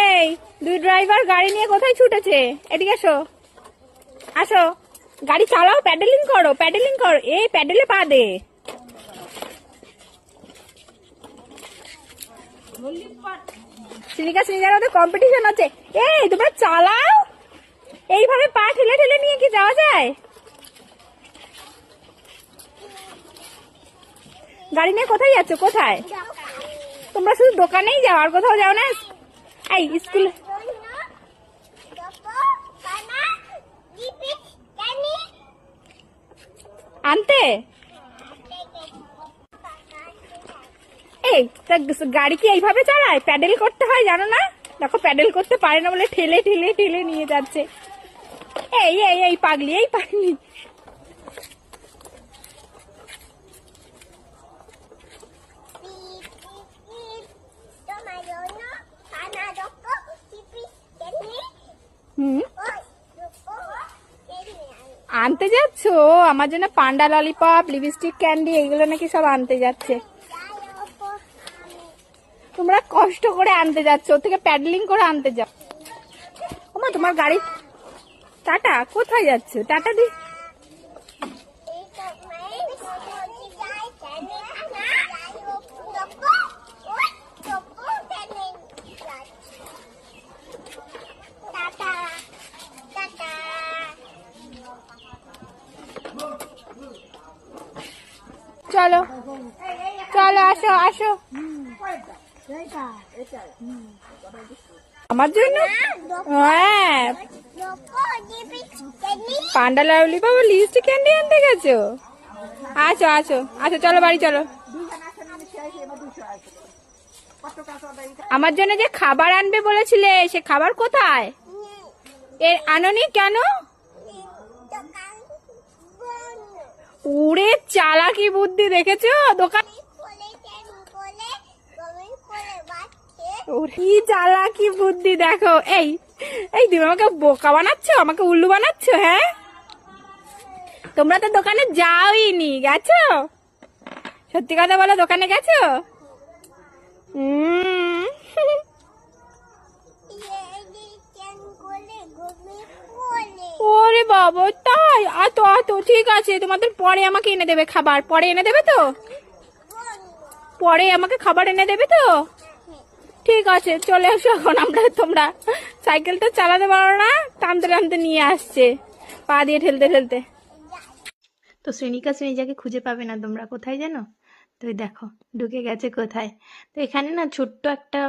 এই দুই ড্রাইভার গাড়ি নিয়ে কোথায় ছুটেছে? এদিকে আসো, আসো, গাড়ি চালাও, প্যাডেলিং করো, প্যাডেলিং করো, এই প্যাডেলে পা দে। সিনিকা সিনিকার মধ্যে কম্পিটিশন আছে। এই তোমরা চালাও, এইভাবে পা ঠেলে ঠেলে নিয়ে কি যাওয়া যায়? গাড়ি নিয়ে কোথায় যাচ্ছ? কোথায়? তোমরা শুধু দোকানেই যাও, আর কোথাও যাও না? এই স্কুল আনতে? এই গাড়ি কি এইভাবে চালায়? প্যাডেল করতে হয়, জানো না? দেখো প্যাডেল করতে পারে না বলে ঠেলে ঠেলে ঠেলে নিয়ে যাচ্ছে। এই এই এই পাগলি, এই পাগলি। আনতে যাচ্ছ? আমার জন্য পান্ডা ললিপপ, লিপস্টিক, ক্যান্ডি এইগুলো নাকি সব আনতে যাচ্ছে। তোমরা কষ্ট করে আনতে যাচ্ছ, ওর থেকে প্যাডলিং করে আনতে যাও। ওমা তোমার গাড়ি। টাটা, কোথায় যাচ্ছ? টাটা দি। চলো চলো, আসো আসো। আমার জন্য? হ্যাঁ, পান্ডা ললিপপ আর লিপস্টিক ক্যান্ডি আনতে গেছো? আসো আসো আসো, চলো বাড়ি চলো। আমার জন্য যে খাবার আনবে বলেছিলে, সে খাবার কোথায়? এর আনোনি কেন? উড়ে চালাকি বুদ্ধি দেখেছো? দোকান কি চালাকি বুদ্ধি দেখো। এই এই তুমি আমাকে বোকা বানাচ্ছ, আমাকে উল্লু বানাচ্ছ? হ্যাঁ, তোমরা তো দোকানে যাওইনি, গেছো? সত্যি কথা বলো, দোকানে গেছো? ওরে বাবা, তাই? আতো আতো, ঠিক আছে, তোমাদের পরে আমাকে এনে দেবে খাবার, পরে এনে দেবে তো? পরে আমাকে খাবার এনে দেবে তো? ঠিক আছে, চলে এসো এখন। তোমরা সাইকেলটা চালাতে পারো না, টানতে টানতে নিয়ে আসছে, পা দিয়ে ঠেলতে ঠেলতে। তো শ্রেণিকা শ্রেণীজাকে খুঁজে পাবে না তোমরা, কোথায় জানো? তো দেখো ঢুকে গেছে কোথায়। তো এখানে না ছোট্ট একটা